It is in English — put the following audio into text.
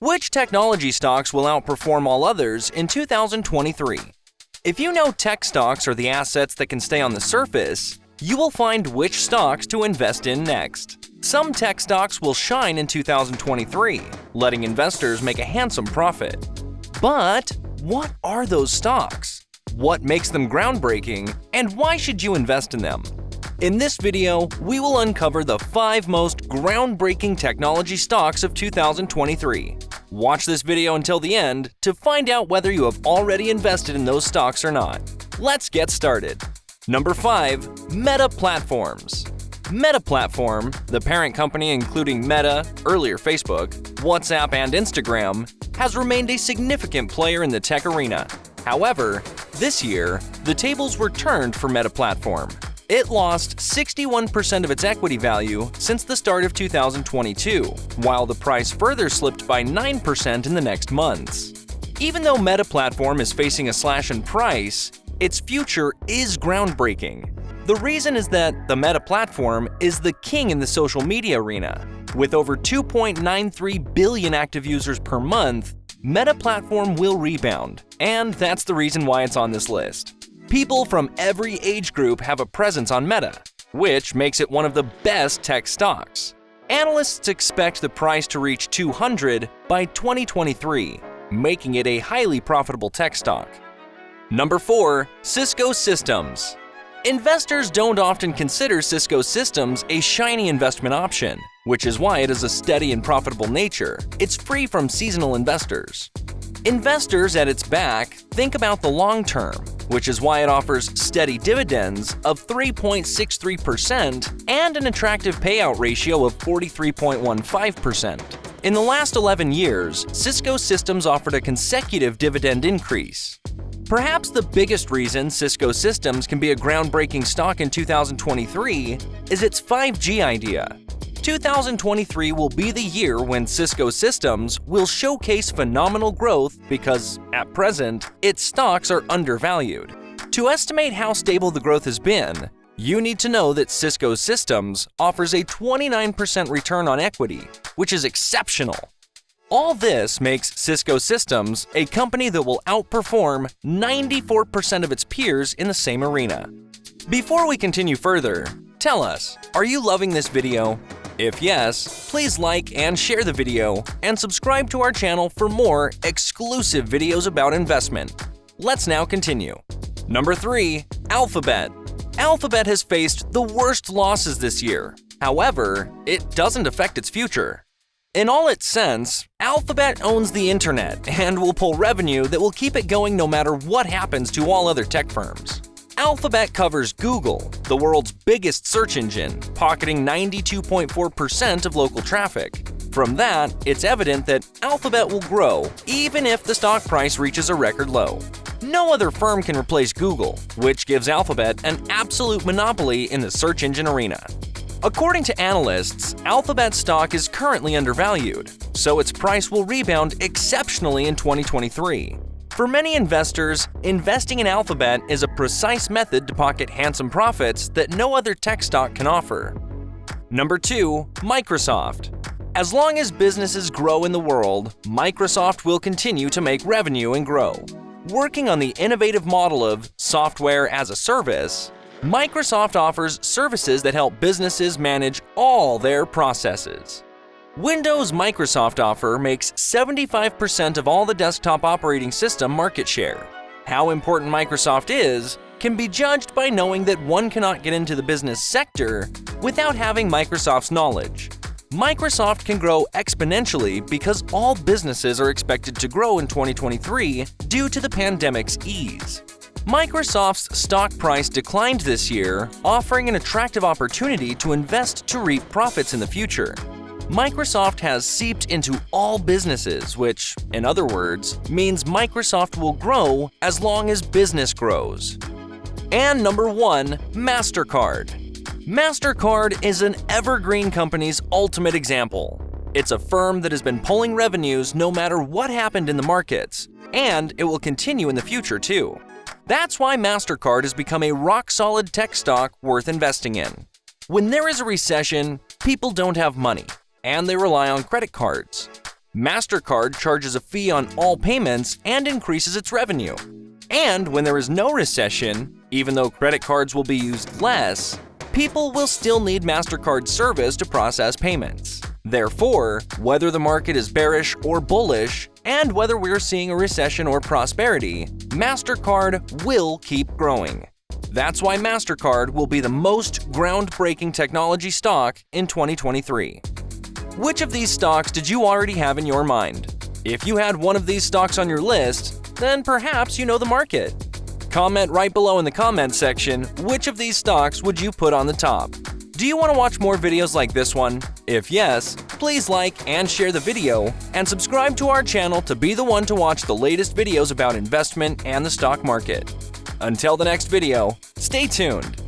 Which technology stocks will outperform all others in 2023? If you know tech stocks are the assets that can stay on the surface, you will find which stocks to invest in next. Some tech stocks will shine in 2023, letting investors make a handsome profit. But what are those stocks? What makes them groundbreaking, and why should you invest in them? In this video, we will uncover the 5 most groundbreaking technology stocks of 2023. Watch this video until the end to find out whether you have already invested in those stocks or not. Let's get started. Number 5. Meta Platforms. Meta Platform, the parent company including Meta, earlier Facebook, WhatsApp, and Instagram, has remained a significant player in the tech arena. However, this year, the tables were turned for Meta Platform. It lost 61% of its equity value since the start of 2022, while the price further slipped by 9% in the next months. Even though Meta Platform is facing a slash in price, its future is groundbreaking. The reason is that the Meta Platform is the king in the social media arena. With over 2.93 billion active users per month, Meta Platform will rebound, and that's the reason why it's on this list. People from every age group have a presence on Meta, which makes it one of the best tech stocks. Analysts expect the price to reach 200 by 2023, making it a highly profitable tech stock. Number 4. Cisco Systems. Investors don't often consider Cisco Systems a shiny investment option, which is why it has a steady and profitable nature. It's free from seasonal investors. Investors at its back think about the long term, which is why it offers steady dividends of 3.63% and an attractive payout ratio of 43.15%. In the last 11 years, Cisco Systems offered a consecutive dividend increase. Perhaps the biggest reason Cisco Systems can be a groundbreaking stock in 2023 is its 5G idea. 2023 will be the year when Cisco Systems will showcase phenomenal growth because, at present, its stocks are undervalued. To estimate how stable the growth has been, you need to know that Cisco Systems offers a 29% return on equity, which is exceptional. All this makes Cisco Systems a company that will outperform 94% of its peers in the same arena. Before we continue further, tell us, are you loving this video? If yes, please like and share the video and subscribe to our channel for more exclusive videos about investment. Let's now continue. Number 3. Alphabet. Alphabet has faced the worst losses this year. However, it doesn't affect its future. In all its sense, Alphabet owns the internet and will pull revenue that will keep it going no matter what happens to all other tech firms. Alphabet covers Google, the world's biggest search engine, pocketing 92.4% of local traffic. From that, it's evident that Alphabet will grow even if the stock price reaches a record low. No other firm can replace Google, which gives Alphabet an absolute monopoly in the search engine arena. According to analysts, Alphabet stock is currently undervalued, so its price will rebound exceptionally in 2023. For many investors, investing in Alphabet is a precise method to pocket handsome profits that no other tech stock can offer. Number 2. Microsoft. As long as businesses grow in the world, Microsoft will continue to make revenue and grow. Working on the innovative model of software as a service, Microsoft offers services that help businesses manage all their processes. Windows' Microsoft offer makes 75% of all the desktop operating system market share. How important Microsoft is can be judged by knowing that one cannot get into the business sector without having Microsoft's knowledge. Microsoft can grow exponentially because all businesses are expected to grow in 2023 due to the pandemic's ease. Microsoft's stock price declined this year, offering an attractive opportunity to invest to reap profits in the future. Microsoft has seeped into all businesses, which, in other words, means Microsoft will grow as long as business grows. And number 1, MasterCard. MasterCard is an evergreen company's ultimate example. It's a firm that has been pulling revenues no matter what happened in the markets, and it will continue in the future too. That's why MasterCard has become a rock-solid tech stock worth investing in. When there is a recession, people don't have money. and they rely on credit cards. MasterCard charges a fee on all payments and increases its revenue. And when there is no recession, even though credit cards will be used less, people will still need MasterCard's service to process payments. Therefore, whether the market is bearish or bullish, and whether we're seeing a recession or prosperity, MasterCard will keep growing. That's why MasterCard will be the most groundbreaking technology stock in 2023. Which of these stocks did you already have in your mind? If you had one of these stocks on your list, then perhaps you know the market. Comment right below in the comment section which of these stocks would you put on the top. Do you want to watch more videos like this one? If yes, please like and share the video, and subscribe to our channel to be the one to watch the latest videos about investment and the stock market. Until the next video, stay tuned.